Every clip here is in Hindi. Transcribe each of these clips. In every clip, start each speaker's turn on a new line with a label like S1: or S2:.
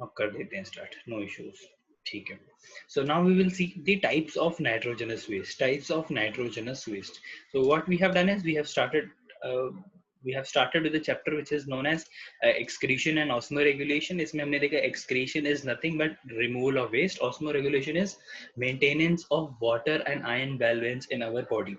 S1: अब कर देते हैं स्टार्ट, नो इश्यूज। ठीक है, so now we will see the types of nitrogenous waste. Types of nitrogenous waste, so what we have done is we have started with the chapter which is known as excretion and osmoregulation. इसमें हमने देखा excretion is nothing but removal of waste, osmoregulation is maintenance of water and ion balance in our body.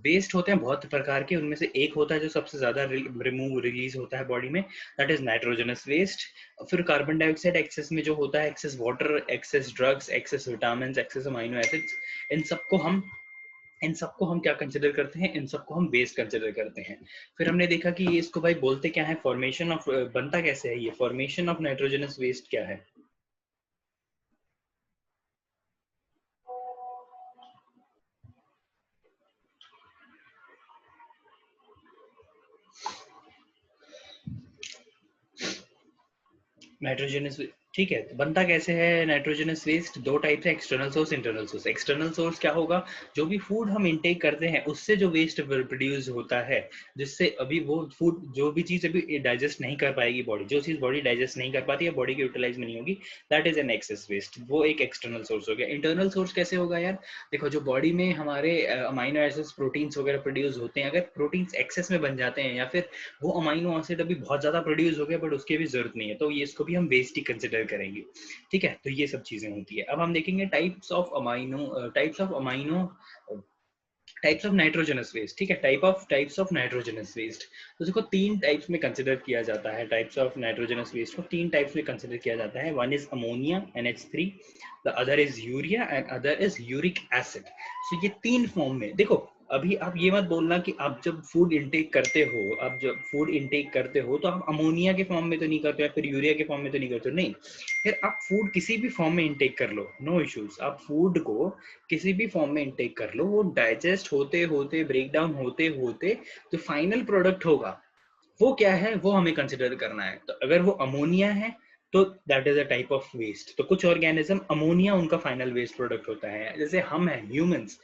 S1: Waste होते हैं बहुत प्रकार के, उनमें से एक होता है जो सबसे ज्यादा रिमूव रिलीज होता है बॉडी में, दैट इज नाइट्रोजनस वेस्ट। फिर कार्बन डाइऑक्साइड एक्सेस में जो होता है, excess water, excess drugs, excess vitamin, excess amino acids, इन सबको हम क्या कंसिडर करते हैं, इन सबको हम वेस्ट कंसिडर करते हैं। फिर हमने देखा कि ये इसको भाई बोलते क्या है, फॉर्मेशन ऑफ, बनता कैसे है ये, फॉर्मेशन ऑफ नाइट्रोजनस वेस्ट क्या है। नाइट्रोजनस, ठीक है, तो बनता कैसे है नाइट्रोजनस वेस्ट, दो टाइप है, external source, internal source. External source क्या होगा, जो भी फूड हम इनटेक करते हैं उससे जो वेस्ट प्रोड्यूस होता है, जिससे अभी वो फूड, जो भी चीज अभी डाइजेस्ट नहीं कर पाएगी बॉडी, जो चीज बॉडी डाइजेस्ट नहीं कर पाती है, बॉडी की यूटिलाइज में नहीं होगी, that is an excess waste, वो एक एक्सटर्नल सोर्स हो गया। इंटरनल सोर्स कैसे होगा यार, देखो जो बॉडी में हमारे अमाइनो एसिड्स, प्रोटीन्स वगैरह प्रोड्यूस होते हैं, अगर प्रोटीन्स एक्सेस में बन जाते हैं या फिर वो अमाइनो एसिड अभी बहुत ज्यादा प्रोड्यूस हो गया बट उसकी भी जरूरत नहीं है, तो ये इसको भी हम वेस्ट ही कंसिडर करेंगे। ठीक है, तो ये सब चीजें होती है। अब हम देखेंगे टाइप्स ऑफ नाइट्रोजनस वेस्ट। ठीक है, टाइप्स ऑफ नाइट्रोजनस वेस्ट, तो देखो तीन टाइप्स में कंसिडर किया जाता है। टाइप्स ऑफ नाइट्रोजनस वेस्ट को तीन टाइप्स में कंसिडर किया जाता है। One is ammonia NH3, the other is urea and other is uric acid. So ये तीन फॉर्म में देखो, अभी आप ये मत बोलना कि आप जब फूड इनटेक करते हो, तो आप अमोनिया के फॉर्म में तो नहीं करते हो या फिर यूरिया के फॉर्म में तो नहीं करते हो, नहीं। फिर आप फूड किसी भी फॉर्म में इनटेक कर लो, नो इश्यूज, आप फूड को किसी भी फॉर्म में इनटेक कर लो, वो डाइजेस्ट होते होते, ब्रेक डाउन होते होते जो फाइनल प्रोडक्ट होगा वो क्या है, वो हमें कंसिडर करना है। तो अगर वो अमोनिया है तो that is a type of waste. तो कुछ ऑर्गेनिज्म अमोनिया उनका फाइनल वेस्ट प्रोडक्ट होता है, जैसे हम हैं ह्यूमंस,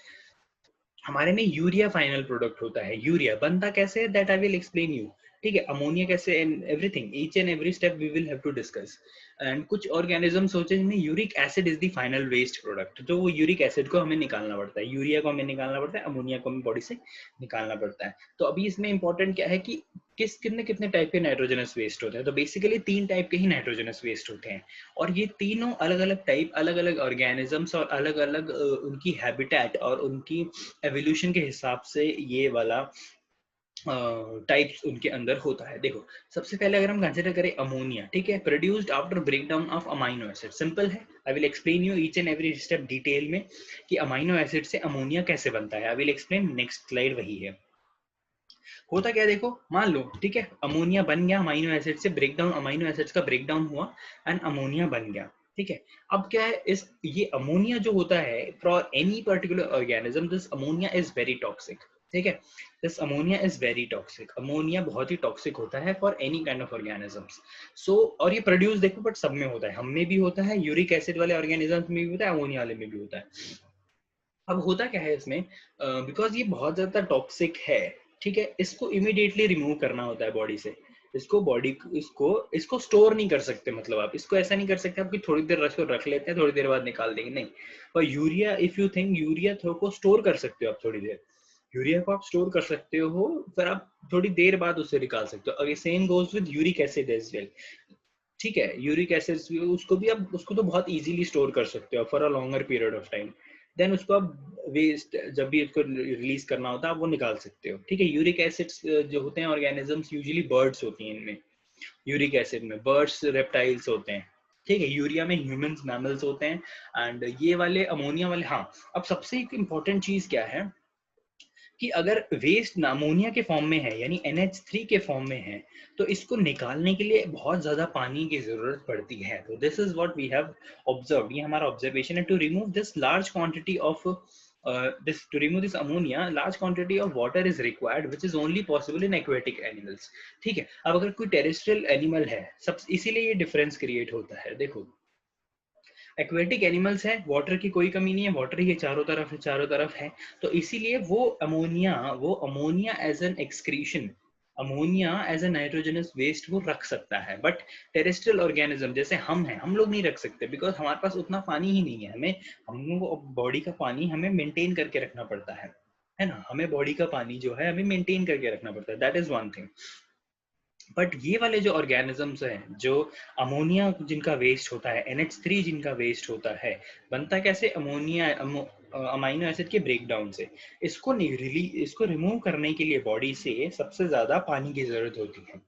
S1: हमारे में यूरिया फाइनल प्रोडक्ट होता है। यूरिया बनता कैसे है, that I will explain you. ठीक है, अमोनिया कैसे, and everything, each and every step we will have to discuss. And कुछ ऑर्गेनिजम्स होते हैं जिनमें uric acid is the final waste product, तो वो यूरिक एसिड को हमें निकालना पड़ता है, यूरिया को हमें निकालना पड़ता है, अमोनिया को हमें बॉडी से निकालना पड़ता है। तो अभी इसमें इंपॉर्टेंट क्या है कि कितने कितने टाइप के नाइट्रोजनस वेस्ट होते हैं, तो बेसिकली तीन टाइप के ही नाइट्रोजनस वेस्ट होते हैं, और ये तीनों अलग अलग टाइप, अलग अलग ऑर्गेनिजम्स और अलग अलग उनकी हैबिटेट और उनकी एवोल्यूशन के हिसाब से ये वाला टाइप्स उनके अंदर होता है। देखो सबसे पहले अगर हम कंसिडर करें अमोनिया, ठीक है, produced after breakdown of amino acid, simple है, I will explain you each and every step detail में कि अमाइनो एसिड से अमोनिया कैसे बनता है। I will explain, next slide वही है। होता क्या, देखो मान लो, ठीक है, अमोनिया बन गया अमाइनो एसिड से, ब्रेकडाउन, अमाइनो एसिड्स का ब्रेकडाउन हुआ एंड अमोनिया बन गया। ठीक है, अब क्या है, इस ये अमोनिया जो होता है for any particular organism, this ammonia is very toxic. ठीक है, this ammonia is very toxic, ammonia बहुत ही टॉक्सिक होता है for any kind of organisms. So और ये प्रोड्यूस देखो बट सब में होता है, हम में भी होता है, यूरिक एसिड वाले ऑर्गेनिजम्स में भी होता है, अमोनिया वाले में भी होता है। अब होता क्या है इसमें, बिकॉज ये बहुत ज्यादा टॉक्सिक है, ठीक है, इसको इमीडिएटली रिमूव करना होता है बॉडी से। इसको बॉडी, इसको स्टोर नहीं कर सकते, मतलब आप इसको ऐसा नहीं कर सकते आप कि थोड़ी देर रख लेते हैं, थोड़ी देर बाद निकाल देंगे, नहीं। पर urea, if you think, urea को स्टोर कर सकते हो आप थोड़ी देर, यूरिया को आप स्टोर कर सकते हो, फिर आप थोड़ी देर बाद उसे निकाल सकते हो। अगर same goes with uric acid as well. ठीक है, यूरिक एसिड उसको भी आप, उसको तो बहुत इजीली स्टोर कर सकते हो for a longer period of time, then उसको आप वेस्ट, जब भी उसको रिलीज करना होता है आप वो निकाल सकते हो। ठीक है, यूरिक एसिड्स जो होते हैं ऑर्गेनिजम्स, यूजुअली बर्ड्स होती हैं इनमें, यूरिक एसिड में बर्ड्स, रेप्टाइल्स होते हैं। ठीक है, यूरिया में ह्यूमंस, मैमल्स होते हैं, एंड ये वाले अमोनिया वाले, हाँ। अब सबसे एक इम्पॉर्टेंट चीज क्या है कि अगर वेस्ट अमोनिया के फॉर्म में है, यानी NH3 के फॉर्म में है, तो इसको निकालने के लिए बहुत ज्यादा पानी की जरूरत पड़ती है। तो this is what we have observed, ये हमारा ऑब्जर्वेशन है। To remove this large quantity of to remove this ammonia, large quantity of water is required, which is only possible in aquatic animals. ठीक है, अब अगर कोई टेरेस्ट्रियल एनिमल है, सब इसीलिए ये डिफरेंस क्रिएट होता है। देखो एक्वेटिक एनिमल्स है, वाटर की कोई कमी नहीं है, वाटर ही चारों तरफ है, चारों तरफ है, तो इसीलिए वो ammonia as an excretion, ammonia as a nitrogenous waste वो रख सकता है, बट टेरेस्ट्रियल ऑर्गेनिज्म जैसे हम हैं, हम लोग नहीं रख सकते, बिकॉज हमारे पास उतना पानी ही नहीं है। हम लोगों को बॉडी का पानी हमें मेंटेन करके रखना पड़ता है ना, हमें बॉडी का पानी जो है हमें मेंटेन करके रखना पड़ता है, that is one thing. But ये वाले जो ऑर्गेनिजम्स हैं, जो अमोनिया जिनका वेस्ट होता है, NH3 जिनका वेस्ट होता है, बनता कैसे, अमोनिया अमाइनो एसिड के ब्रेकडाउन से। इसको रिमूव करने के लिए बॉडी से सबसे ज्यादा पानी की जरूरत होती है,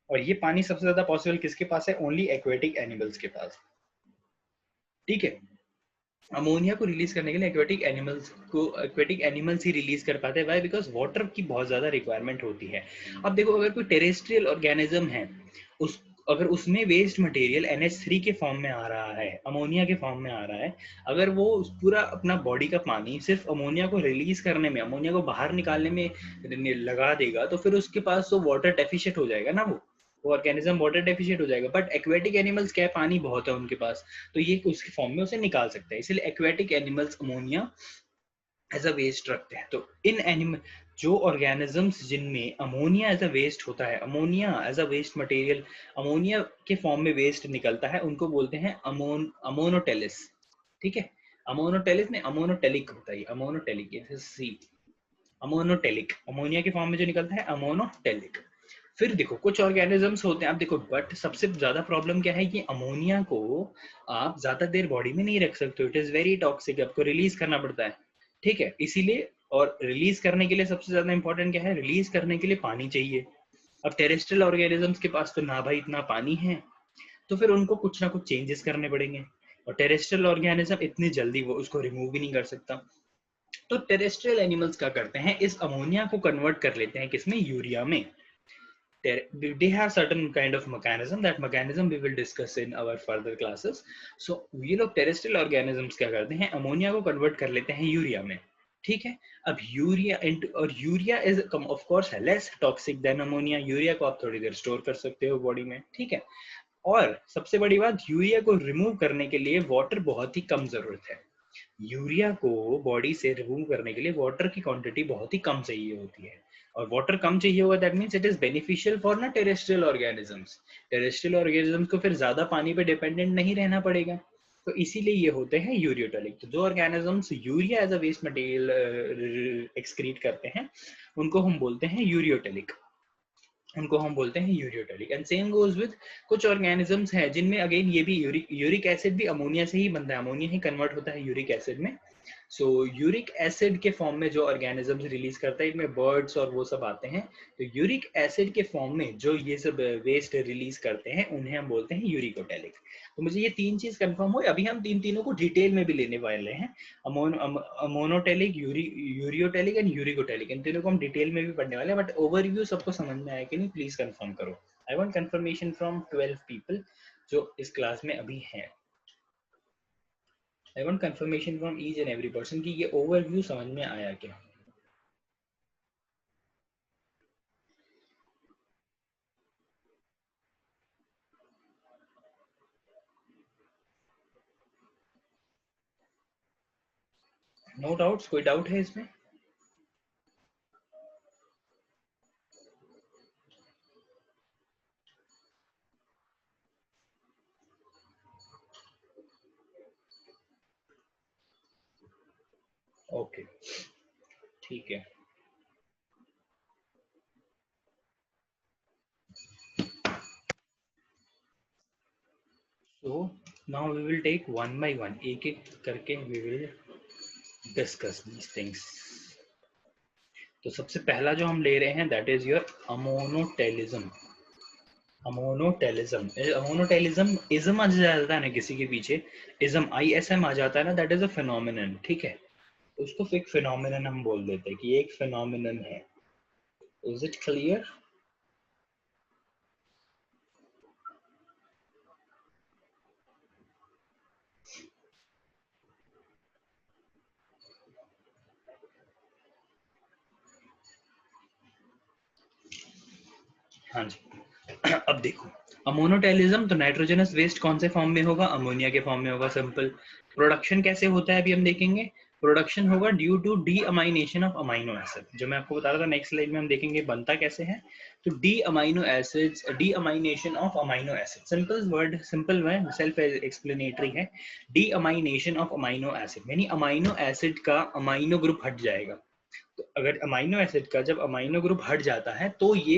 S1: और ये पानी सबसे ज्यादा पॉसिबल किसके पास है, ओनली एक्वेटिक एनिमल्स के पास। ठीक है, अमोनिया को रिलीज करने के लिए एक्वेटिक एनिमल्स ही रिलीज कर पाते हैं। व्हाई? बिकॉज वाटर की बहुत ज्यादा रिक्वायरमेंट होती है। अब देखो, अगर कोई टेरेस्ट्रियल ऑर्गेनिज्म है, उस अगर उसमें वेस्ट मटेरियल NH3 के फॉर्म में आ रहा है, अमोनिया के फॉर्म में आ रहा है, अगर वो पूरा अपना बॉडी का पानी सिर्फ अमोनिया को रिलीज करने में, अमोनिया को बाहर निकालने में लगा देगा, तो फिर उसके पास तो वाटर डेफिशिएंट हो जाएगा ना, वो ऑर्गेनिज्म वाटर डेफिशिएंट हो जाएगा। बट एक्वेटिक एनिमल्स क्या है, पानी बहुत है उनके पास, तो ये उसके फॉर्म में उसे निकाल सकते हैं, इसलिए aquatic animals ammonia as a waste रखते हैं। तो इन एनिमल जो ऑर्गेनिजम्स जिनमें अमोनिया एज अ वेस्ट होता है, ammonia as a waste material, ammonia के फॉर्म में वेस्ट निकलता है, उनको बोलते हैं अमोनोटेलिस। ठीक है, अमोनोटेलिस ने अमोनोटेलिक होता है, अमोनोटेलिक सी, अमोनोटेलिक, अमोनिया के फॉर्म में जो निकलता है अमोनोटेलिक। फिर देखो, कुछ ऑर्गेनिजम्स होते हैं, आप देखो, बट सबसे ज्यादा प्रॉब्लम क्या है कि अमोनिया को आप ज्यादा देर बॉडी में नहीं रख सकते हो, इट इज वेरी टॉक्सिक, आपको रिलीज करना पड़ता है। ठीक है, इसीलिए, और रिलीज करने के लिए सबसे ज्यादा इंपॉर्टेंट क्या है, रिलीज करने के लिए पानी चाहिए। अब टेरेस्ट्रियल ऑर्गेनिजम्स के पास तो ना भाई इतना पानी है, तो फिर उनको कुछ ना कुछ चेंजेस करने पड़ेंगे, और टेरेस्ट्रियल ऑर्गेनिज्म इतनी जल्दी वो उसको रिमूव भी नहीं कर सकता। तो टेरेस्ट्रियल एनिमल्स क्या करते हैं, इस अमोनिया को कन्वर्ट कर लेते हैं किसमें, यूरिया में। They have certain kind of mechanism, that mechanism we will discuss in our further classes. So ये लोग टेरेस्ट्रियल ऑर्गेनिजम्स क्या करते हैं, अमोनिया को कन्वर्ट कर लेते हैं यूरिया में। ठीक है, अब यूरिया और urea is of course less toxic than ammonia, urea को आप थोड़ी देर स्टोर कर सकते हो बॉडी में। ठीक है, और सबसे बड़ी बात, यूरिया को रिमूव करने के लिए वाटर बहुत ही कम जरूरत है। यूरिया को बॉडी से रिमूव करने के लिए वाटर की क्वांटिटी बहुत ही कम चाहिए होती है, और वाटर कम चाहिए होगा, that means it is beneficial for ना टेरेस्ट्रियल ऑर्गेनिजम्स। टेरेस्ट्रियल ऑर्गेनिजम्स को फिर ज्यादा पानी पे डिपेंडेंट नहीं रहना पड़ेगा, तो इसीलिए ये होते हैं यूरियोटेलिक। तो जो organisms urea as a waste material excrete करते हैं, उनको हम बोलते हैं यूरियोटेलिक, उनको हम बोलते हैं ureotelic. And same goes with कुछ ऑर्गेनिजम्स हैं जिनमें अगेन ये भी यूरिक एसिड भी अमोनिया से ही बनता है, अमोनिया ही कन्वर्ट होता है यूरिक एसिड में। सो यूरिक एसिड के फॉर्म में जो ऑर्गेनिजम्स रिलीज करता है, इनमें बर्ड्स और वो सब आते हैं। तो यूरिक एसिड के फॉर्म में जो ये सब वेस्ट रिलीज करते हैं, उन्हें हम बोलते हैं यूरिकोटेलिक। तो मुझे ये तीन चीज कंफर्म हुई, अभी हम तीनों को डिटेल में भी लेने वाले हैं, अमोनोटेलिक, यूरियोटेलिक एंड यूरिकोटेलिक, इन तीनों को हम डिटेल में भी पढ़ने वाले हैं। बट ओवरव्यू सबको समझ में आया कि नहीं, प्लीज कंफर्म करो। I want confirmation from 12 people जो इस क्लास में अभी हैं। I want confirmation from each and every person कि ये ओवरव्यू समझ में आया क्या। नो डाउट्स, कोई डाउट है इसमें? ओके, ठीक है। So now we will take one by one, एक एक करके we will discuss these things. तो सबसे पहला जो हम ले रहे हैं, that is your ammonotelism. Ammonotelism, ammonotelism ism आ जाता है ना किसी के पीछे, इज्म ISM आ जाता है ना, that is a phenomenon। ठीक है, उसको एक phenomenon हम बोल देते हैं कि एक phenomenon है। Is it clear? हाँ जी। अब देखो, अमोनोटेलिज्म तो नाइट्रोजनस वेस्ट कौन से फॉर्म में होगा, अमोनिया के फॉर्म में होगा, सिंपल। प्रोडक्शन कैसे होता है अभी हम देखेंगे, प्रोडक्शन होगा due to deamination of amino acid. जो मैं आपको बता रहा था, नेक्स्ट स्लाइड में हम देखेंगे बनता कैसे है। तो deamino acids, deamination of amino acid, simple word, simple है, सेल्फ एक्सप्लेनेटरी है। डीअमाइनेशन ऑफ अमाइनो एसिड यानी अमाइनो एसिड का अमाइनो ग्रुप हट जाएगा। तो अगर अमाइनो एसिड का जब अमाइनो ग्रुप हट जाता है तो ये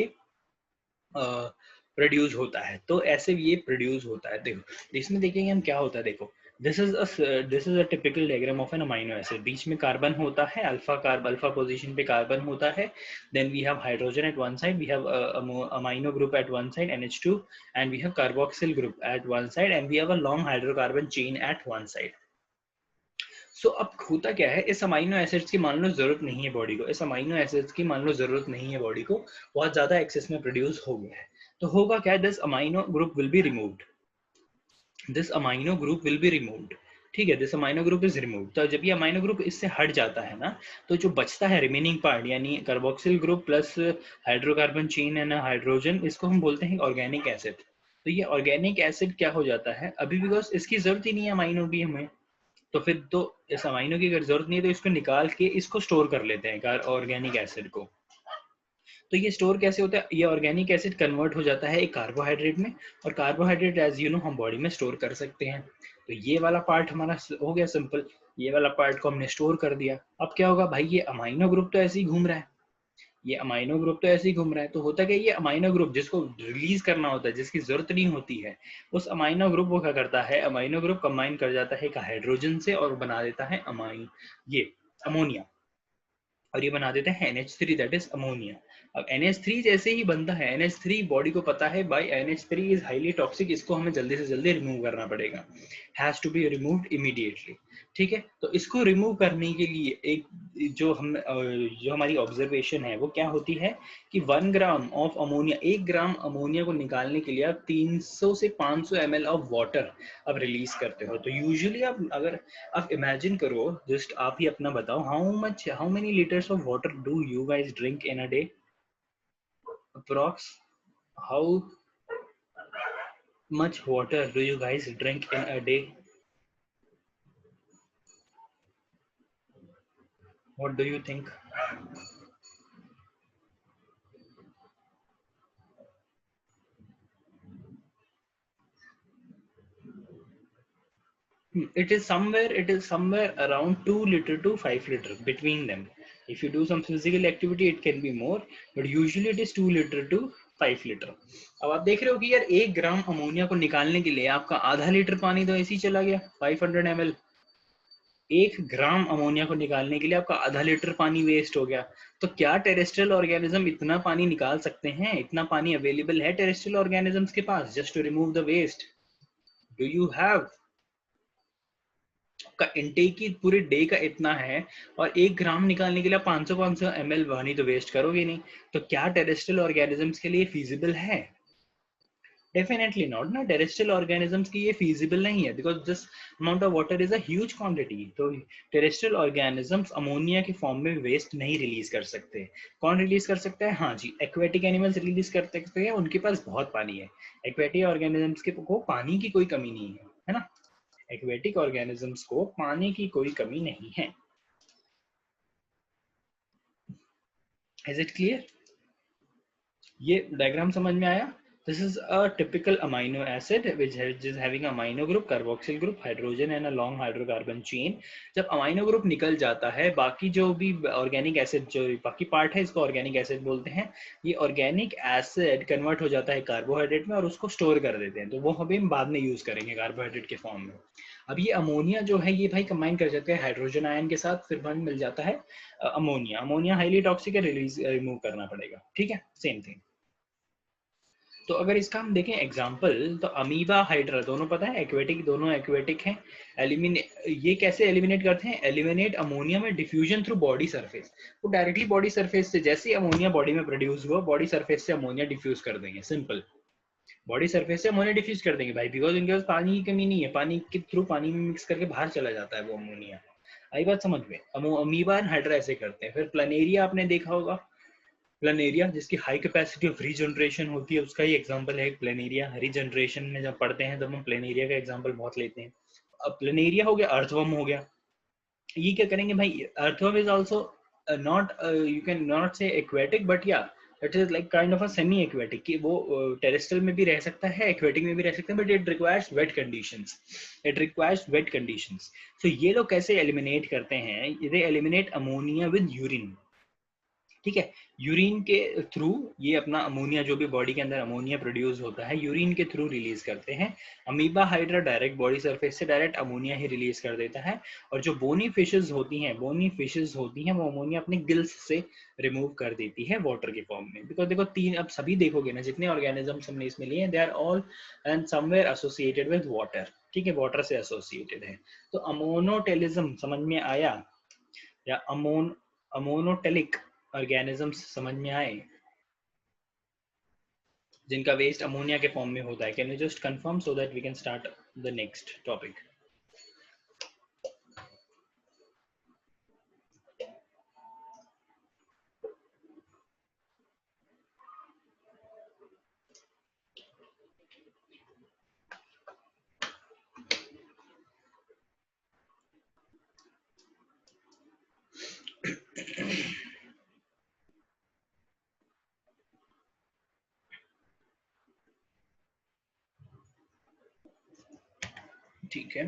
S1: प्रोड्यूस होता है। तो ऐसे ये प्रोड्यूस होता है। देखो इसमें देखेंगे हम क्या होता है। देखो this is a typical diagram of an amino acid. बीच में कार्बन होता है, अल्फा पोजीशन पे कार्बन होता है। Then we have hydrogen at one side, we have amino group at one side NH2, and we have carboxyl group at one side, and we have a long hydrocarbon chain at one side. So अब होता क्या है, इस अमाइनो एसिड्स की मान लो जरूरत नहीं है बॉडी को, इस अमाइनो एसिड्स की मान लो जरूरत नहीं है बॉडी को, बहुत ज्यादा एक्सेस में प्रोड्यूस हो गया है। तो होगा क्या, this amino group will be removed, this amino group will be removed. ठीक है, this amino group is removed. तो जब ये अमाइनो ग्रुप इससे हट जाता है ना, तो जो बचता है रिमेनिंग पार्ट यानी carboxyl group plus hydrocarbon chain and hydrogen, इसको हम बोलते हैं ऑर्गेनिक एसिड। तो ये ऑर्गेनिक एसिड क्या हो जाता है अभी, बिकॉज इसकी जरूरत ही नहीं है अमाइनो की हमें, तो फिर तो इस अमाइनो की अगर जरूरत नहीं है तो इसको निकाल के इसको स्टोर कर लेते हैं ऑर्गेनिक एसिड को। तो ये स्टोर कैसे होता है, ये ऑर्गेनिक एसिड कन्वर्ट हो जाता है एक कार्बोहाइड्रेट में, और कार्बोहाइड्रेट एज यू नो हम बॉडी में स्टोर कर सकते हैं। तो ये वाला पार्ट हमारा हो गया सिंपल, ये वाला पार्ट को हमने स्टोर कर दिया। अब क्या होगा भाई, ये अमाइनो ग्रुप तो ऐसे ही घूम रहा है, ये अमाइनो ग्रुप तो ऐसे ही घूम रहा है। तो होता क्या, ये अमाइनो ग्रुप जिसको रिलीज करना होता है, जिसकी जरूरत नहीं होती है, उस अमाइनो ग्रुप को क्या करता है, अमाइनो ग्रुप कंबाइन कर जाता है एक हाइड्रोजन से और बना देता है ये अमोनिया, और ये बना देते हैं NH3, दैट इज अमोनिया। अब NH3 जैसे ही बनता है, NH3 बॉडी को पता है भाई NH3 इज हाईली टॉक्सिक, इसको हमें जल्दी से जल्दी रिमूव करना पड़ेगा, has to be removed immediately. ठीक है, तो इसको रिमूव करने के लिए एक जो हमारी ऑब्जर्वेशन है वो क्या होती है कि 1 gram of ammonia, 1 gram ammonia को निकालने के लिए आप 300 से 500 ml ऑफ वाटर अब रिलीज करते हो। तो यूजुअली आप इमेजिन करो, जस्ट आप ही अपना बताओ, how many litres of water do you guys drink in a day, approx, how much water do you guys drink in a day, what do you think? It is somewhere around 2 liter to 5 liter between them. If you do some physical activity it can be more, but usually it is 2 liter to 5 liter. अब आप देख रहे हो कि यार 1 ग्राम अमोनिया को निकालने के लिए आपका आधा लीटर पानी तो ऐसे ही चला गया, 500 ml। 1 ग्राम अमोनिया को निकालने के लिए आपका आधा लीटर पानी वेस्ट हो गया। तो क्या टेरेस्ट्रियल ऑर्गेनिज्म इतना पानी निकाल सकते हैं? इतना पानी अवेलेबल है टेरेस्ट्रियल ऑर्गेनिजम्स के पास just to remove the waste? Do you have? का इंटेक ही पूरे डे का इतना है, और 1 ग्राम निकालने के लिए 500 ml पानी तो वेस्ट करोगे नहीं। तो क्या टेरेस्ट्रियल ऑर्गेनिजम्स के लिए फीजिबल है? डेफिनेटली नॉट ना, टेरेस्ट्रियल ऑर्गेनिजम्स की ये फीजिबल नहीं है, because this amount of water is a huge quantity. तो टेरेस्ट्रियल ऑर्गेनिजम्स अमोनिया के फॉर्म में वेस्ट नहीं रिलीज कर सकते। कौन रिलीज कर सकता है? हाँ जी, एक्वेटिक एनिमल्स रिलीज कर सकते हैं, उनके पास बहुत पानी है। एक्वेटिक ऑर्गेनिजम्स के को पानी की कोई कमी नहीं है ना, एक्वेटिक ऑर्गेनिजम्स को पानी की कोई कमी नहीं है। Is it clear? ये डायग्राम समझ में आया? This is a typical amino acid which is having amino group, carboxyl group, hydrogen and a long hydrocarbon chain. जब अमाइनो ग्रुप निकल जाता है, बाकी जो भी ऑर्गेनिक एसिड, जो बाकी पार्ट है, इसको ऑर्गेनिक एसिड बोलते हैं। ये ऑर्गेनिक एसिड कन्वर्ट हो जाता है कार्बोहाइड्रेट में और उसको स्टोर कर देते हैं। तो वो अभी हम बाद में यूज करेंगे कार्बोहाइड्रेट के फॉर्म में। अब ये अमोनिया जो है ये भाई कंबाइन कर जाते हैं हाइड्रोजन आयन के साथ, फिर हमें मिल जाता है अमोनिया। अमोनिया हाईली टॉक्सिक है, रिमूव करना पड़ेगा। ठीक है, सेम थिंग। तो अगर इसका हम देखें एग्जाम्पल, तो अमीबा, हाइड्रा दोनों पता है एक्वेटिक, दोनों एक्वेटिक हैं। ये कैसे एलिमिनेट करते हैं? एलिमिनेट अमोनिया में डिफ्यूजन थ्रू बॉडी सरफेस। वो डायरेक्टली बॉडी सरफेस से, जैसे ही अमोनिया बॉडी में प्रोड्यूस हुआ, बॉडी सरफेस से अमोनिया डिफ्यूज कर देंगे। सिंपल, बॉडी सरफेस से अमोनिया डिफ्यूज कर देंगे भाई, बिकॉज इनके पास पानी की कमी नहीं है, पानी के थ्रू पानी में मिक्स करके बाहर चला जाता है वो अमोनिया। आई बात समझ में? अमीबा एंड हाइड्रा ऐसे करते हैं। फिर प्लानेरिया आपने देखा होगा, प्लानेरिया जिसकी हाई कैपेसिटी ऑफ रीजनरेशन होती है, उसका ही एग्जांपल है प्लानेरिया। रीजनरेशन में जब पढ़ते हैं तब हम प्लानेरिया का एग्जांपल बहुत लेते हैं। अब प्लानेरिया हो गया, अर्थवर्म हो गया। ये क्या करेंगे भाई, earthworm is also not, you can not से एक्वेटिक, बट या it is like kind of a semi aquatic, कि वो टेरेस्ट्रियल में भी रह सकता है, एक्वेटिक में भी रह सकता है, but it requires wet conditions, it requires wet conditions. So ये लोग कैसे एलिमिनेट करते हैं, they eliminate ammonia with urine, ठीक है। यूरिन के थ्रू ये अपना अमोनिया, जो भी बॉडी के अंदर अमोनिया प्रोड्यूस होता है, यूरिन के थ्रू रिलीज करते हैं। Amoeba hydra direct body surface से डायरेक्ट अमोनिया ही रिलीज कर देता है, और जो बोनी फिशेज होती हैं, वो अमोनिया अपने गिल्स से रिमूव कर देती है वाटर के फॉर्म में। बिकॉज देखो तीन, अब सभी देखोगे ना जितने ऑर्गेनिजम्स हमने इसमें लिए हैं, they are all and somewhere associated with water, ठीक है, वाटर से एसोसिएटेड है। तो अमोनोटेलिज्म समझ में आया, या अमोनोटेलिक ऑर्गेनिजम्स समझ में आए, जिनका वेस्ट अमोनिया के फॉर्म में होता है। Can you just confirm so that we can start the next topic. ठीक है,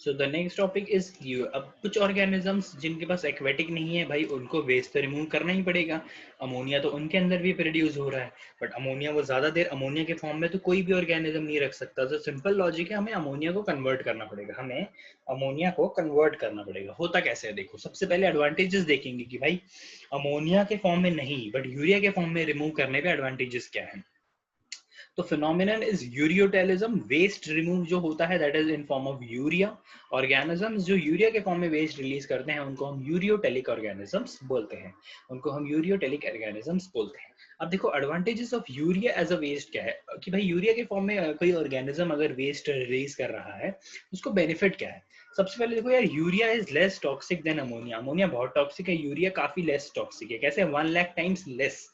S1: so the next topic is you. अब कुछ ऑर्गेनिजम्स जिनके पास एक्वेटिक नहीं है भाई, उनको वेस्ट तो रिमूव करना ही पड़ेगा। अमोनिया तो उनके अंदर भी प्रोड्यूस हो रहा है, बट अमोनिया वो ज्यादा देर अमोनिया के फॉर्म में तो कोई भी ऑर्गेनिज्म नहीं रख सकता। तो सिंपल लॉजिक है, हमें अमोनिया को कन्वर्ट करना पड़ेगा, हमें अमोनिया को कन्वर्ट करना पड़ेगा। होता कैसे है देखो, सबसे पहले एडवांटेजेस देखेंगे कि भाई अमोनिया के फॉर्म में नहीं बट यूरिया के फॉर्म में रिमूव करने पे एडवांटेजेस क्या है। तो phenomenon is ureotelism, waste remove जो होता है that is in form of urea. Organisms जो यूरिया के फॉर्म में वेस्ट रिलीज करते हैं उनको हम यूरियोटेलिक ऑर्गेनिजम्स बोलते हैं, अब देखो advantages of urea as a waste क्या है, कि भाई यूरिया के फॉर्म में कोई ऑर्गेनिज्म अगर वेस्ट रिलीज कर रहा है, उसको बेनिफिट क्या है। सबसे पहले देखो यार, urea is less toxic than ammonia. Ammonia बहुत टॉक्सिक है, यूरिया काफी लेस टॉक्सिक है। कैसे? 1 lakh times less,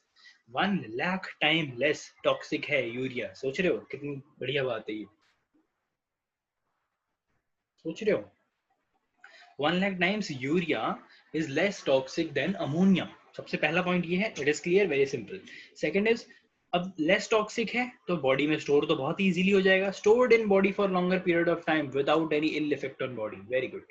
S1: 1 lakh time less toxic है यूरिया। सोच रहे हो कितनी बढ़िया बात है ये, सोच रहे हो 1 lakh times urea is less toxic than ammonia. सबसे पहला पॉइंट ये है, it is clear, very simple. Second is, अब लेस टॉक्सिक है तो बॉडी में स्टोर तो बहुत इजीली हो जाएगा, stored in body for longer period of time without any ill effect on body. Very good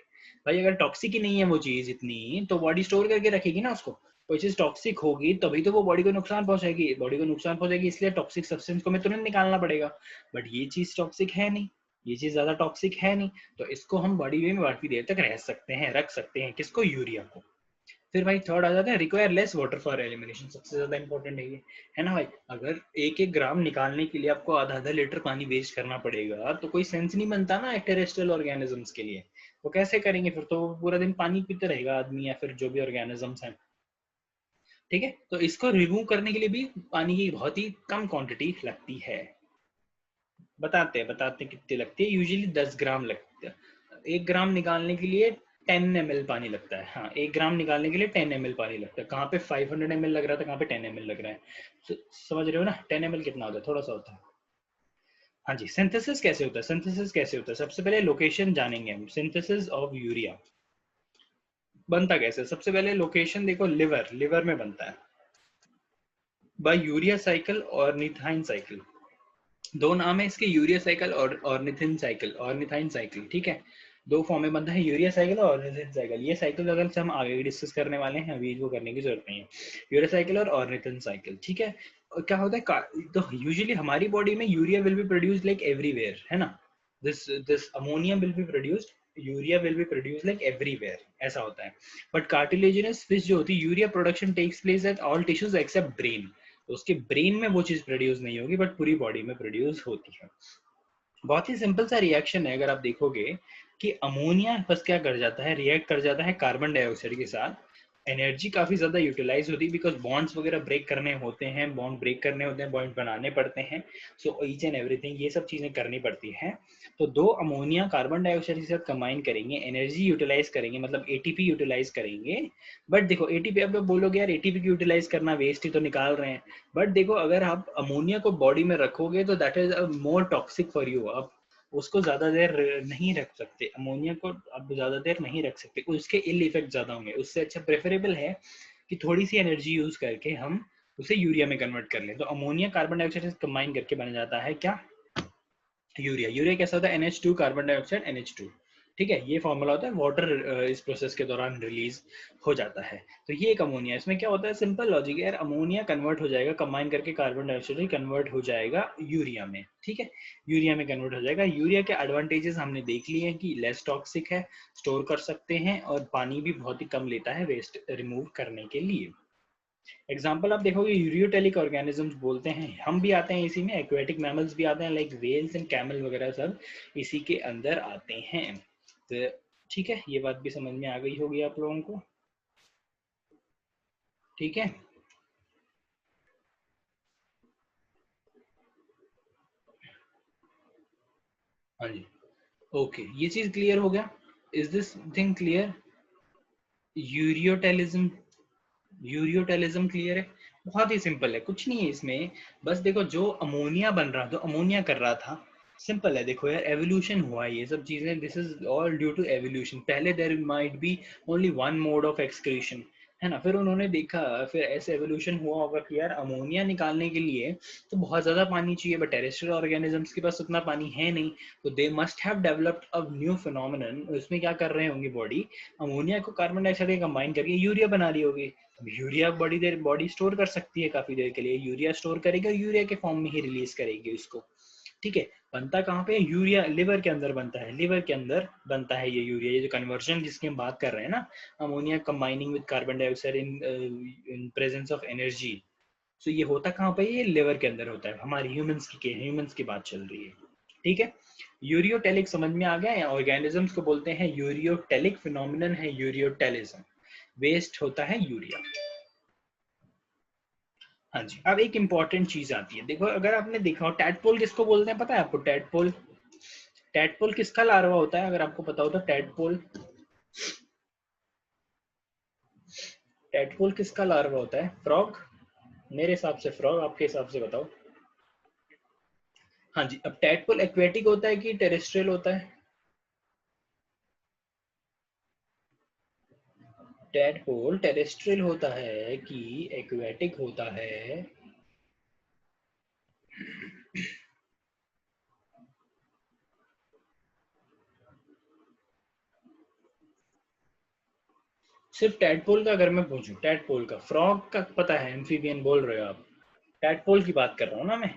S1: भाई, अगर टॉक्सिक ही नहीं है वो चीज इतनी, तो बॉडी स्टोर करके रखेगी ना उसको। कोई चीज टॉक्सिक होगी तभी तो वो बॉडी को नुकसान पहुंचाएगी, बॉडी को नुकसान पहुंचाएगी इसलिए टॉक्सिक सब्सटेंस को हमें तुरंत निकालना पड़ेगा। बट ये चीज टॉक्सिक है नहीं, ये चीज ज्यादा टॉक्सिक है नहीं, तो इसको हम बॉडी में काफी देर तक रह सकते हैं, रख सकते हैं। किसको? यूरिया को। फिर भाई थर्ड आ जाता है, require less water for elimination. सबसे ज्यादा इंपॉर्टेंट है ये, है ना भाई। अगर एक एक ग्राम निकालने के लिए आपको आधा आधा लीटर पानी वेस्ट करना पड़ेगा तो कोई सेंस नहीं बनता ना टेरेस्ट्रियल ऑर्गेनिजम्स के लिए। वो कैसे करेंगे फिर? तो पूरा दिन पानी पीते रहेगा आदमी, या फिर जो भी ऑर्गेनिजम्स हैं, ठीक है। तो इसको रिमूव करने के लिए भी पानी की बहुत ही कम क्वांटिटी लगती है। बताते हैं कितनी लगती है, यूजुअली 10 ग्राम लगती है। 1 ग्राम निकालने के लिए 10 ml पानी लगता है। हाँ, 1 ग्राम निकालने के लिए 10 ml पानी लगता है। कहाँ पे 500 ml लग रहा था, कहाँ पे 10 ml लग रहा है। समझ रहे हो ना, 10 ml कितना होता है, थोड़ा सा होता है। हाँ जी, सिंथेसिस कैसे होता है, सबसे पहले लोकेशन जानेंगे हम। सिंथेसिस ऑफ यूरिया बनता कैसे? सबसे पहले लोकेशन देखो, लिवर में बनता है बाय यूरिया साइकिल और निथाइन साइकिल। दो नाम है इसके, यूरिया साइकिल और ऑर्निथिन साइकिल, ऑर्निथाइन साइकिल, ठीक है। दो फॉर्म में बनता है, यूरिया साइकिल और ऑर्निथिन साइकिल। ये साइकिल अगर से हम आगे डिस्कस करने वाले हैं, अभी इसको करने की जरूरत नहीं है। यूरिया साइकिल और ऑर्निथिन साइकिल, ठीक है। और क्या होता है, तो यूजुअली हमारी बॉडी में urea will be produced like everywhere, है ना। This ammonia will be produced, urea will be produced like everywhere, ऐसा होता है। बट कार्टिलेजिनस फिश जो होती है, urea production takes place at all tissues except brain. तो उसके ब्रेन में वो चीज प्रोड्यूस नहीं होगी, बट पूरी बॉडी में प्रोड्यूस होती है। बहुत ही सिंपल सा रिएक्शन है, अगर आप देखोगे कि अमोनिया बस क्या कर जाता है, रिएक्ट कर जाता है कार्बन डाइऑक्साइड के साथ। एनर्जी काफी ज्यादा यूटिलाइज होती है, बिकॉज बॉन्ड्स वगैरह ब्रेक करने होते हैं, बॉन्ड बनाने पड़ते हैं। सो ईच एंड एवरीथिंग, ये सब चीजें करनी पड़ती हैं। तो दो अमोनिया कार्बन डाइऑक्साइड के साथ कंबाइन करेंगे, एनर्जी यूटिलाइज करेंगे, मतलब एटीपी यूटिलाइज करेंगे। बट देखो एटीपी, अब बोलोगे यार एटीपी की यूटिलाइज करना वेस्ट ही तो निकाल रहे हैं। बट देखो, अगर आप अमोनिया को बॉडी में रखोगे तो that is more toxic for you. अब उसको ज्यादा देर नहीं रख सकते, अमोनिया को अब ज्यादा देर नहीं रख सकते, उसके इल इफेक्ट ज्यादा होंगे। उससे अच्छा प्रेफरेबल है कि थोड़ी सी एनर्जी यूज करके हम उसे यूरिया में कन्वर्ट कर लें। तो अमोनिया कार्बन डाइऑक्साइड से कंबाइन करके बन जाता है क्या, यूरिया। यूरिया कैसा होता है, NH2 कार्बन डाइऑक्साइड NH2, ठीक है, ये फॉर्मूला होता है, वाटर इस प्रोसेस के दौरान रिलीज हो जाता है। तो ये एक अमोनिया, इसमें क्या होता है, सिंपल लॉजिक है यार, अमोनिया कन्वर्ट हो जाएगा, कंबाइन करके कार्बन डाइऑक्साइड कन्वर्ट हो जाएगा यूरिया में, ठीक है, यूरिया में कन्वर्ट हो जाएगा। यूरिया के एडवांटेजेस हमने देख लिए हैं कि लेस टॉक्सिक है, स्टोर कर सकते हैं, और पानी भी बहुत ही कम लेता है वेस्ट रिमूव करने के लिए। एग्जाम्पल आप देखोगे यूरियोटेलिक ऑर्गेनिजम्स बोलते हैं, हम भी आते हैं इसी में, एक्वेटिक मैमल्स भी आते हैं, लाइक वेल्स एंड कैमल वगैरह सब इसी के अंदर आते हैं। तो ठीक है, ये बात भी समझ में आ गई होगी आप लोगों को, ठीक है। हाँ जी, ओके, ये चीज क्लियर हो गया, is this thing clear, ureotelism, ureotelism clear है, बहुत ही सिंपल है, कुछ नहीं है इसमें। बस देखो, जो अमोनिया बन रहा, जो अमोनिया कर रहा था, सिंपल है, देखो यार, एवोल्यूशन हुआ है, ये सब चीजें, this is all due to evolution. पहले there might be only one mode of excretion, है ना, फिर उन्होंने देखा, फिर ऐसे एवोल्यूशन हुआ होगा कि यार अमोनिया निकालने के लिए तो बहुत ज्यादा पानी चाहिए, बट टेरेस्ट्रियल ऑर्गेनिजम्स के पास उतना पानी है नहीं, तो they must have developed a new phenomenon. उसमें क्या कर रहे होंगे, बॉडी अमोनिया को कार्बन डाइऑक्साइड कंबाइन करके यूरिया बना रही होगी। यूरिया बड़ी देर बॉडी स्टोर कर सकती है, काफी देर के लिए यूरिया स्टोर करेगी और यूरिया के फॉर्म में ही रिलीज करेगी उसको, ठीक है। बनता कहाँ पे, यूरिया लिवर के अंदर बनता है, लिवर के अंदर बनता है ये यूरिया, ये जो कन्वर्जन जिसकी हम बात कर रहे हैं ना, ammonia combining with carbon dioxide in presence of energy. So ये होता कहाँ पे, ये लिवर के अंदर होता है, हमारी ह्यूमंस की बात चल रही है, ठीक है। यूरियोटेलिक समझ में आ गया, या ऑर्गेनिजम्स को बोलते हैं यूरियोटेलिक, फिनोमिनन है यूरियोटेलिज्म, वेस्ट होता है यूरिया। हाँ जी, अब एक इंपॉर्टेंट चीज आती है, देखो अगर आपने देखा हो, टैडपोल किसको बोलते हैं पता है आपको, टैडपोल, टैडपोल किसका लार्वा होता है, अगर आपको पता हो तो, टैडपोल, टैडपोल किसका लार्वा होता है, फ्रॉग, मेरे हिसाब से फ्रॉग, आपके हिसाब से बताओ। हाँ जी, अब टैडपोल एक्वेटिक होता है कि टेरेस्ट्रियल होता है, टैडपोल टेरेस्ट्रियल होता है कि एक्वेटिक होता है, सिर्फ टैडपोल का अगर मैं पूछूं, टैडपोल का, फ्रॉग का पता है, एम्फीबियन बोल रहे हो आप, टैडपोल की बात कर रहा हूँ ना मैं।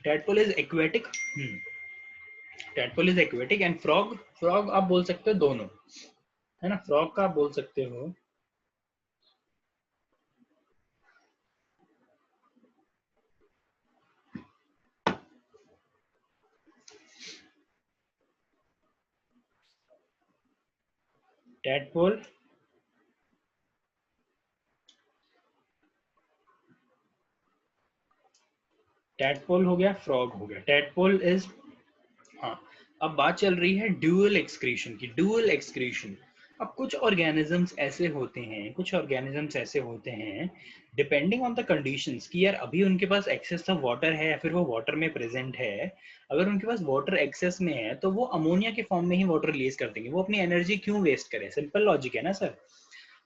S1: Tadpole is aquatic, tadpole is aquatic, and frog, frog आप बोल सकते हो दोनों, है ना, फ्रॉग का आप बोल सकते हो, टैडपोल, टैडपोल हो गया, फ्रॉग हो गया, टैडपोल इज, हाँ। अब बात चल रही है ड्यूअल एक्सक्रीशन की, ड्यूअल एक्सक्रीशन। अब कुछ ऑर्गेनिजम्स ऐसे होते हैं, कुछ ऑर्गेनिजम्स ऐसे होते हैं, डिपेंडिंग ऑन द कंडीशंस, कि यार अभी उनके पास एक्सेस ऑफ वाटर है या फिर वो वाटर में प्रेजेंट है। अगर उनके पास वाटर एक्सेस में है तो वो अमोनिया के फॉर्म में ही वाटर रिलीज कर देंगे, वो अपनी एनर्जी क्यों वेस्ट करें, सिंपल लॉजिक है ना सर।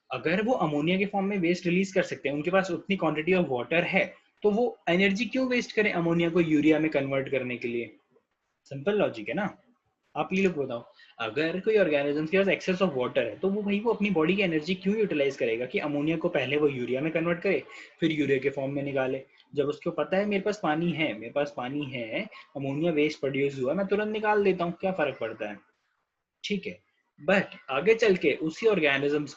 S1: अगर वो अमोनिया के फॉर्म में वेस्ट रिलीज कर सकते हैं, उनके पास उतनी क्वांटिटी ऑफ वाटर है, तो वो एनर्जी क्यों वेस्ट करें अमोनिया को यूरिया में कन्वर्ट करने के लिए, सिंपल लॉजिक है ना। आप ये लोग बताओ, अगर कोई ऑर्गेनिज्म के पास एक्सेस ऑफ वाटर है, तो वो भाई वो अपनी बॉडी की एनर्जी क्यों यूटिलाइज करेगा कि अमोनिया को पहले वो यूरिया में कन्वर्ट करे, फिर यूरिया के फॉर्म में निकाले। जब उसको पता है मेरे पास पानी है, मेरे पास पानी है, अमोनिया वेस्ट प्रोड्यूस हुआ, मैं तुरंत निकाल देता हूँ, क्या फर्क पड़ता है, ठीक है। बट आगे चल के उसी ऑर्गेनिजम्स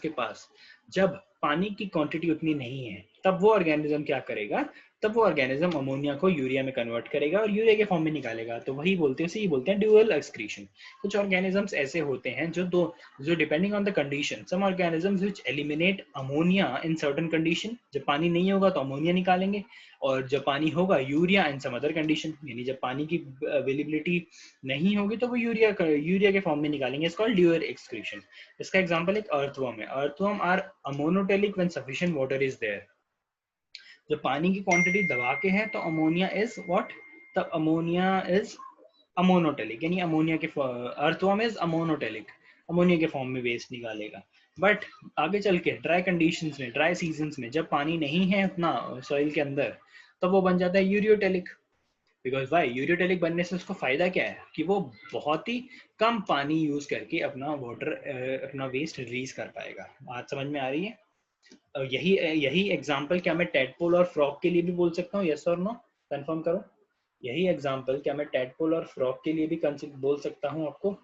S1: के पास जब पानी की क्वांटिटी उतनी नहीं है, तब वो ऑर्गेनिज्म क्या करेगा, तब वो ऑर्गेनिज्म अमोनिया को यूरिया में कन्वर्ट करेगा और यूरिया के फॉर्म में निकालेगा। तो वही बोलते हैं, उसे ये बोलते हैं ड्यूअल एक्सक्रीशन। कुछ ऑर्गेनिजम्स ऐसे होते हैं जो depending on the condition, some organisms which eliminate ammonia in certain condition, जब पानी नहीं होगा तो अमोनिया निकालेंगे, और जब पानी होगा urea in some other condition, यानी जब पानी की अवेलेबिलिटी नहीं होगी तो वो यूरिया के फॉर्म में निकालेंगे। It's called dual excretion. इसका एग्जांपल एक अर्थवर्म है। Earthworm are ammonotelic when sufficient water is there. जब पानी की क्वांटिटी दबा के है तो अमोनिया इज व्हाट, तब अमोनिया इज अमोनोटेलिक, यानी अमोनिया के अर्थवर्म इज अमोनोटेलिक, अमोनिया के फॉर्म में वेस्ट निकालेगा। बट आगे चल के ड्राई कंडीशंस में, ड्राई सीजन्स में, जब पानी नहीं है उतना सॉइल के अंदर, तब वो बन जाता है यूरियोटेलिक। बिकॉज वाई, यूरियोटेलिक बनने से उसको फायदा क्या है कि वो बहुत ही कम पानी यूज करके अपना वाटर, अपना वेस्ट रिलीज कर पाएगा। बात समझ में आ रही है? यही यही एग्जांपल क्या मैं टेडपोल और फ्रॉग के लिए भी बोल सकता हूँ? यस और नो, कंफर्म करो। यही एग्जांपल क्या मैं टेडपोल और फ्रॉग के लिए भी बोल सकता हूँ आपको?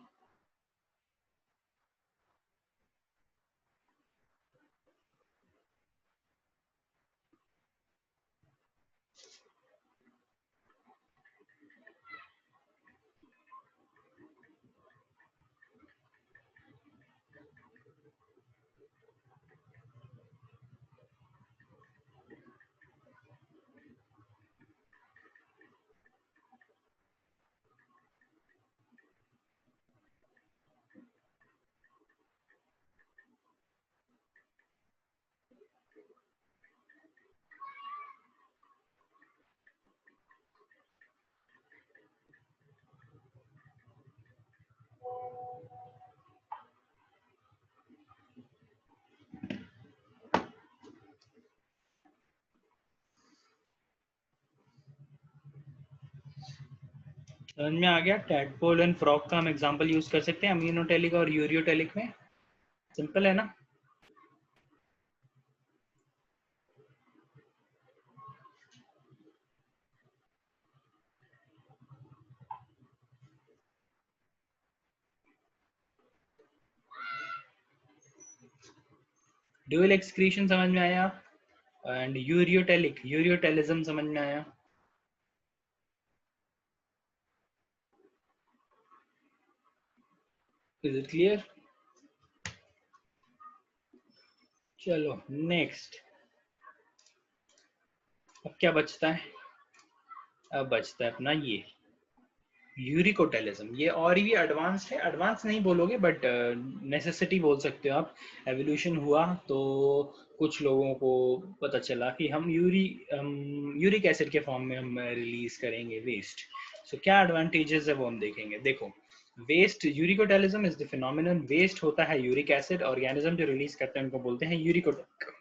S1: समझ में आ गया? टेडपोल एंड फ्रॉग का हम एग्जांपल यूज कर सकते हैं अमीनोटेलिक और यूरियोटेलिक में। सिंपल है ना? ड्यूअल एक्सक्रीशन समझ में आया? एंड यूरियोटेलिक, यूरियोटेलिज्म समझ में आया? Is it clear? चलो नेक्स्ट। अब क्या बचता है? अब बचता है अपना ये यूरिकोटेलिज्म। ये और भी एडवांस्ड है, एडवांस नहीं बोलोगे बट नेसेसिटी बोल सकते हो आप। एवोल्यूशन हुआ तो कुछ लोगों को पता चला कि हम यूरिक एसिड के फॉर्म में हम रिलीज करेंगे वेस्ट। सो क्या एडवांटेजेस है वो हम देखेंगे। देखो, waste, uricotelism is the phenomenon, waste होता है यूरिक एसिड, ऑर्गेनिज्म जो रिलीज करते हैं उनको बोलते हैं यूरिकोटेलिक।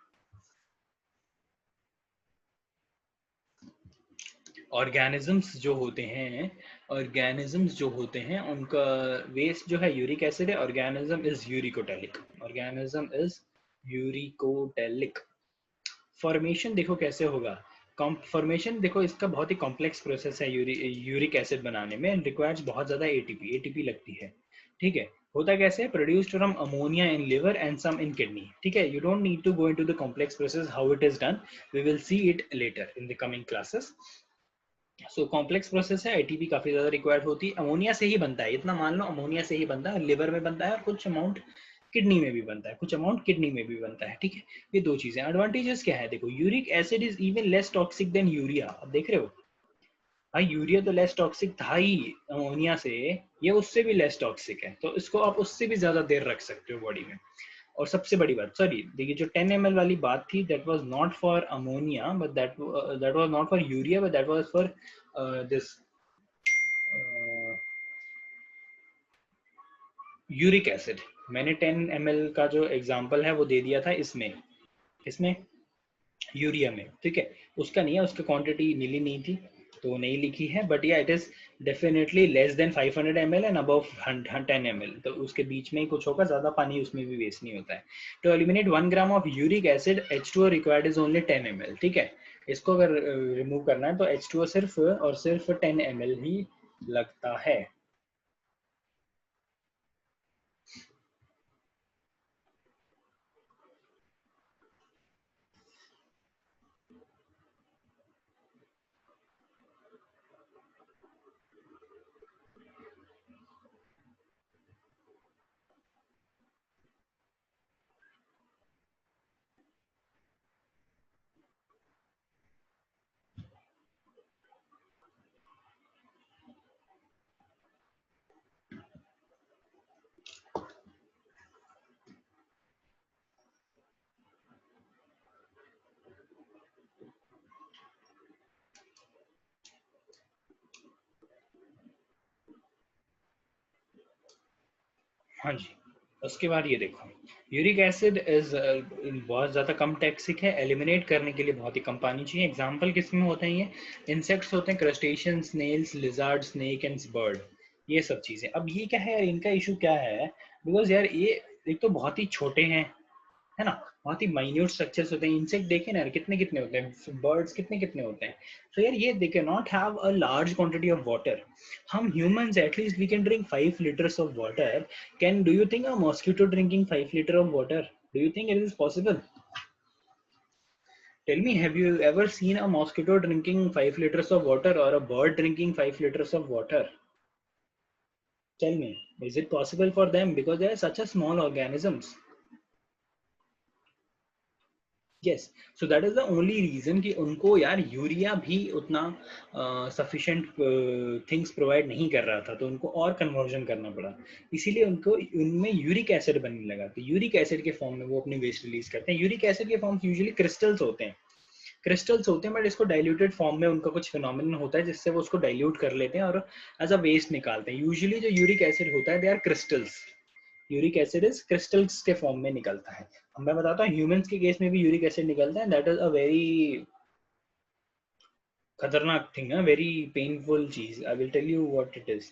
S1: ऑर्गेनिजम्स जो होते हैं उनका वेस्ट जो है यूरिक एसिड है। Organism is uricotelic, organism is uricotelic. Formation देखो कैसे होगा। फॉर्मेशन देखो, इसका बहुत ही कॉम्प्लेक्स प्रोसेस है यूरिक एसिड बनाने में, रिक्वायर्स बहुत ज्यादा एटीपी, एटीपी लगती है। ठीक है, होता कैसे है? Produced from ammonia in liver and some in kidney. ठीक है, you don't need to go into the complex process how it is done, we will see it later in the coming classes. So complex process है, एटीपी काफी ज्यादा रिक्वायर्ड होती है। अमोनिया से ही बनता है, इतना मान लो, अमोनिया से ही बनता है, लिवर में बनता है और कुछ अमाउंट किडनी में भी बनता है, कुछ अमाउंट किडनी में भी बनता है। ठीक है, ये दो चीजें। एडवांटेजेस क्या है? देखो, uric acid is even less toxic than urea. अब देख रहे हो भाई, यूरिया तो लेस टॉक्सिक था ही अमोनिया से, ये उससे भी लेस टॉक्सिक है, तो इसको आप उससे भी ज्यादा देर रख सकते हो बॉडी में। और सबसे बड़ी बात, सॉरी देखिए, जो 10 ml वाली बात थी, that was not for ammonia but that was not for urea but that was for this uric acid. मैंने 10 ml का जो एग्जांपल है वो दे दिया था इसमें, इसमें यूरिया में। ठीक है, उसका नहीं है, उसकी क्वांटिटी मिली नहीं थी तो नहीं लिखी है, बट या it is definitely less than 500 ml and above 10 ml, तो उसके बीच में ही कुछ होगा, ज्यादा पानी उसमें भी वेस्ट नहीं होता है। तो eliminate 1 gram of uric acid, H2O required is only 10 ml। ठीक है, इसको अगर रिमूव करना है तो H2O सिर्फ और सिर्फ 10 ml ही लगता है। हाँ जी। उसके बाद ये देखो, यूरिक एसिड इज बहुत ज़्यादा कम टॉक्सिक है, एलिमिनेट करने के लिए बहुत ही कम पानी चाहिए। एग्जाम्पल किस में होते हैं ये? इंसेक्ट्स होते हैं, crustacean, snails, lizard, snake and bird, ये सब चीज़ें। अब ये क्या है यार, इनका इशू क्या है? बिकॉज यार ये एक तो बहुत ही छोटे हैं, है ना, बहुत ही माइन्यूट स्ट्रक्चर्स होते हैं। इंसेक्ट देखे ना कितने कितने होते हैं, बर्ड्स कितने कितने होते हैं। तो यार ये they can not have a large quantity of water. हम humans at least we can drink 5 liters of water. Can do you think a mosquito drinking 5 liter of water? Do you think it is possible? Tell me, have you ever seen a mosquito drinking 5 liters of water or a bird drinking 5 liters of water? Tell me, is it possible for them? Because they are such a small organisms. Yes, so that is the only reason कि उनको यार यूरिया भी उतना सफिशिएंट थिंग्स प्रोवाइड नहीं कर रहा था, तो उनको और कन्वर्जन करना पड़ा। इसीलिए उनको उनमें यूरिक एसिड बनने लगा, तो यूरिक एसिड के फॉर्म में वो अपनी वेस्ट रिलीज करते हैं। यूरिक एसिड के फॉर्म यूजुअली क्रिस्टल्स होते हैं, क्रिस्टल्स होते हैं, बट इसको डाइल्यूटेड फॉर्म में उनका कुछ फिनोमिनन होता है जिससे वो उसको डाइल्यूट कर लेते हैं और एज अ वेस्ट निकालते हैं। यूजुअली जो यूरिक एसिड होता है they are crystals. Uric acid is crystals के फॉर्म में निकलता है। अब मैं बताता हूँ ह्यूमंस के केस में भी यूरिक एसिड निकलता है, दैट इज अ वेरी खतरनाक थिंग है, वेरी पेनफुल चीज। I will tell you what it is.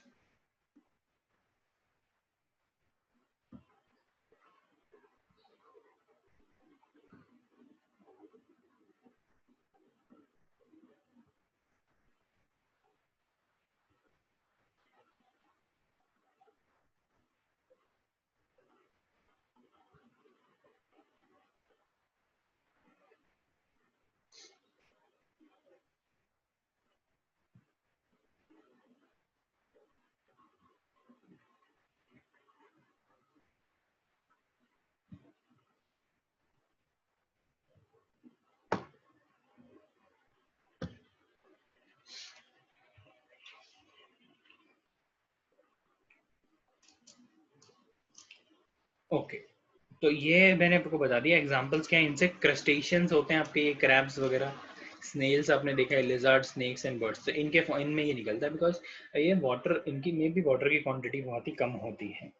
S1: Okay, तो ये मैंने आपको बता दिया एग्जांपल्स क्या है इनसे। क्रस्टेशियंस होते हैं आपके, ये क्रैब्स वगैरह, स्नेल्स आपने देखा है, लिजर्ड, स्नेक्स एंड बर्ड्स, तो इनमें ये निकलता है बिकॉज ये वाटर, इनकी में भी वाटर की क्वांटिटी बहुत ही कम होती है।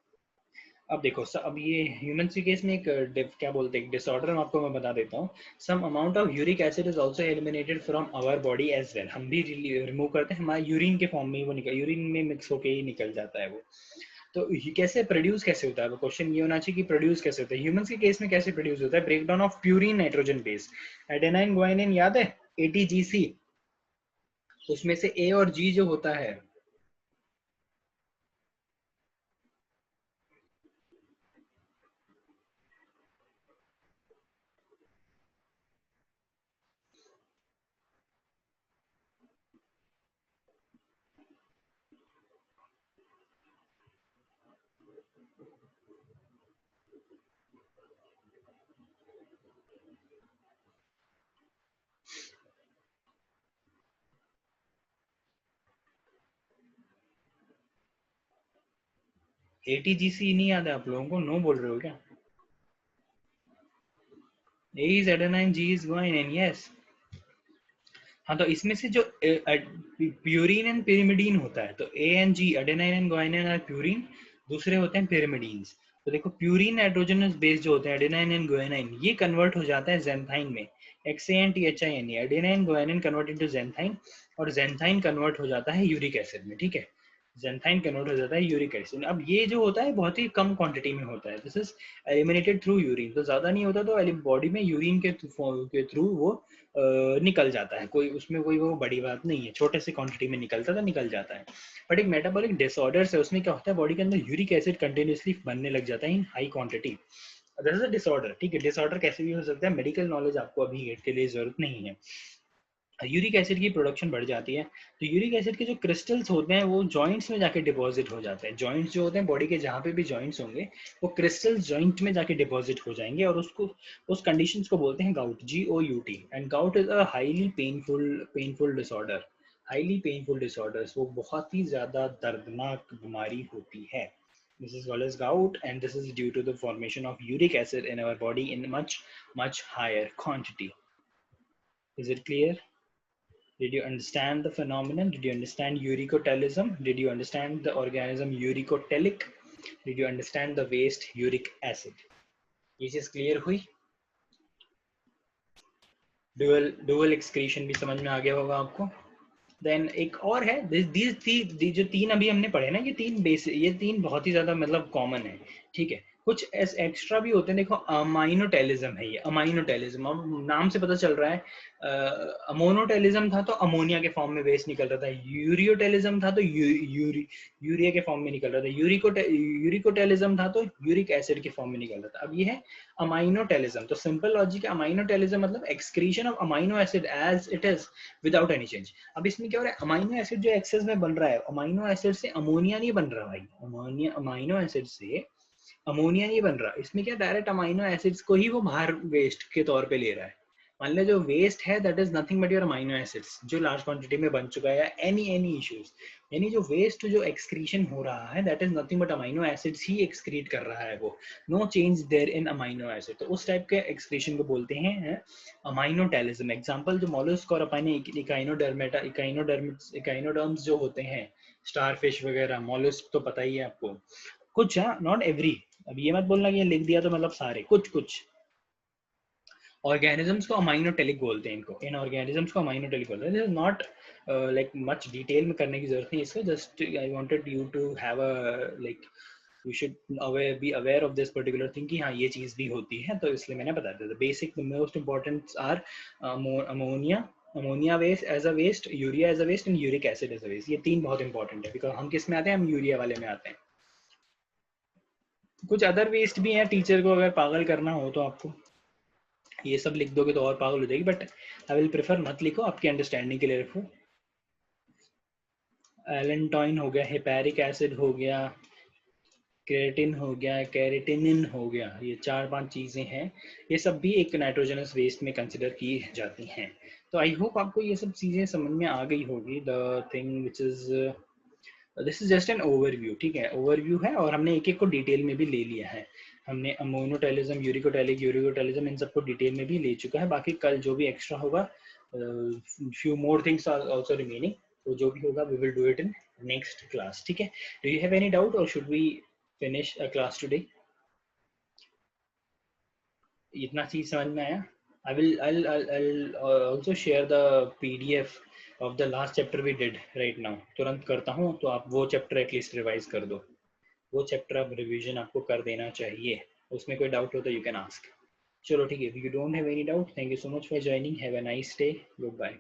S1: अब देखो अब ये ह्यूमन के केस में एक क्या बोलते हैं, डिसऑर्डर हम आपको मैं बता देता हूँ। Some amount of uric acid is also eliminated from our body as well. हम भी रिमूव करते हैं, हमारे यूरिन के फॉर्म में ही वो निकल, यूरिन में मिक्स होके ही निकल जाता है वो। तो ये कैसे प्रोड्यूस कैसे होता है, वो क्वेश्चन ये होना चाहिए कि प्रोड्यूस कैसे होता है। ह्यूमंस के केस में कैसे प्रोड्यूस होता है? Breakdown of purine nitrogen base, adenine guanine, याद है एटीजीसी, उसमें से ए और जी जो होता है। एटीजीसी नहीं याद है आप लोगों को? नो बोल रहे हो क्या? A is adenine, G is guanine, yes. हाँ, तो इसमें से जो प्यूरिन एंड pyrimidine होता है, तो A and G, adenine and guanine are purine, दूसरे होते हैं pyrimidines। तो देखो प्यूरिन नाइट्रोजनस बेस जो होते हैं एडेनाइन एंड ग्वाइनिन, ये कन्वर्ट हो जाता है जेंथाइन में, XANTHINE, adenine guanine convert into xanthine, और जेंथाइन कन्वर्ट हो जाता है यूरिक एसिड में, ठीक है। जेंथाइन कन्वर्ट हो जाता है यूरिक एसिड। अब ये जो होता है बहुत ही कम क्वांटिटी में होता है, this is eliminated through urine, तो ज्यादा नहीं होता, तो बॉडी में यूरिन के थ्रू वो निकल जाता है, कोई उसमें कोई वो बड़ी बात नहीं है, छोटे से क्वांटिटी में निकलता तो निकल जाता है। बट एक मेटाबॉलिक डिसऑर्डर्स है, उसमें क्या होता है, बॉडी के अंदर यूरिक एसिड कंटिन्यूसली बनने लग जाता है इन high quantity. This is a disorder, ठीक है। डिसऑर्डर कैसे भी हो सकता है, मेडिकल नॉलेज आपको अभी के लिए जरूरत नहीं है। यूरिक एसिड की प्रोडक्शन बढ़ जाती है, तो यूरिक एसिड के जो क्रिस्टल्स होते हैं वो जॉइंट्स में जाके डिपॉजिट हो जाते हैं। जॉइंट्स जो होते हैं बॉडी के, जहाँ पे भी जॉइंट्स होंगे, वो क्रिस्टल्स जॉइंट में जाके डिपॉजिट हो जाएंगे, और उसको, उस कंडीशंस को बोलते हैं gout, GOUT। And gout is a highly painful disorder. Highly painful disorders, वो बहुत ही ज्यादा दर्दनाक बीमारी होती है। This is called as gout, and this is due to the formation of uric acid in our body in much higher quantity. Is it clear? Did you understand the phenomenon? Did you understand uricotelism? Did you understand the organism uricotelic? Did you understand the waste uric acid? ये चीज क्लियर हुई? डुअल एक्सक्रीशन भी समझ में आ गया होगा आपको। देन एक और है, जो तीन अभी हमने पढ़े ना, ये तीन बहुत ही ज्यादा मतलब कॉमन है, ठीक है। कुछ एक्स्ट्रा भी होते हैं, देखो अमाइनोटेलिज्म है, ये अमाइनोटेलिज्म, अब नाम से पता चल रहा है। अमोनोटेलिज्म था तो अमोनिया के फॉर्म में वेस्ट निकल रहा था, यूरियोटेलिज्म था तो यूरिया के फॉर्म में निकल रहा था, यूरिकोटेलिज्म था तो यूरिक एसिड के फॉर्म में निकल रहा था। अब ये है अमाइनोटेलिज्म। तो सिंपल लॉजिक है, अमाइनोटेलिज्म मतलब excretion of amino acid as it is without any change. अब इसमें क्या हो रहा है, अमाइनो एसिड जो एक्सेस में बन रहा है, अमाइनो एसिड से अमोनिया नहीं बन रहा भाई, अमाइनो एसिड से अमोनिया नहीं बन रहा। इसमें क्या, डायरेक्ट अमाइनो एसिड्स को ही वो बाहर वेस्ट के तौर पे ले रहा है। मान लो जो वेस्ट है that is nothing but your amino acids जो लार्ज क्वांटिटी में बन चुका है, या एनी इश्यूज, यानी जो वेस्ट जो एक्सक्रीशन हो रहा है that is nothing but amino acids ही एक्सक्रीट कर रहा है वो, no change there in amino acid. तो उस टाइप के एक्सक्रीशन को बोलते हैं अमाइनोटेलिज्म। एग्जांपल जो मोलस्क और अपने इकाइनोडर्म्स जो होते हैं, स्टारफिश वगैरह, मोलस्क तो पता ही है आपको, कुछ नॉट एवरी, अब ये मत बोलना कि ये लिख दिया तो मतलब सारे, कुछ कुछ ऑर्गेनिजम्स को अमाइनोटेलिक बोलते हैं, इनको इन ऑर्गेनिजम्स को अमाइनोटेलिक बोलते हैं। This is not like much detail में करने की जरूरत नहीं इसको, just I wanted you to have a like you should be aware of this particular thing कि हाँ ये चीज भी होती है, तो इसलिए मैंने बता दिया। Basic most important are ammonia waste as a waste, urea as a waste and uric acid as a waste. ये तीन बहुत इंपॉर्टेंट है, बिकॉज हम किस में आते हैं, हम यूरिया वाले में आते हैं। कुछ अदर वेस्ट भी हैं, टीचर को अगर पागल करना हो तो आपको ये सब लिख दोगे तो और पागल हो जाएगी, बट आई विल प्रेफर मत लिखो, आपकी अंडरस्टैंडिंग के लिए रखो। एलेंटॉइन हो गया, हेपेरिक एसिड हो गया, केरेटिन हो गया, कैरेटिनिन हो गया, ये 4-5 चीजें हैं, ये सब भी एक नाइट्रोजनस वेस्ट में कंसिडर की जाती हैं। तो आई होप आपको ये सब चीजें समझ में आ गई होगी। The thing which is this is just an overview, ठीक है, ओवरव्यू है, और हमने एक एक को डिटेल में भी ले लिया है। हमने अमोनोटेलिज्म, यूरिकोटेलिज्म इन सबको डिटेल में भी ले चुका है। बाकी कल जो भी एक्स्ट्रा होगा, few more things are also remaining, तो जो भी होगा we will do it in next class, ठीक है। Do you have any doubt or should we finish a class today? इतना चीज समझ में आया? I'll also share the PDF of the last chapter we did right now, तुरंत करता हूँ, तो आप वो चैप्टर एटलीस्ट रिवाइज कर दो, वो चैप्टर आप रिवीजन आपको कर देना चाहिए। उसमें कोई डाउट हो तो यू कैन आस्क। चलो ठीक है, if you don't have any doubt, thank you so much for joining, have a nice day, goodbye।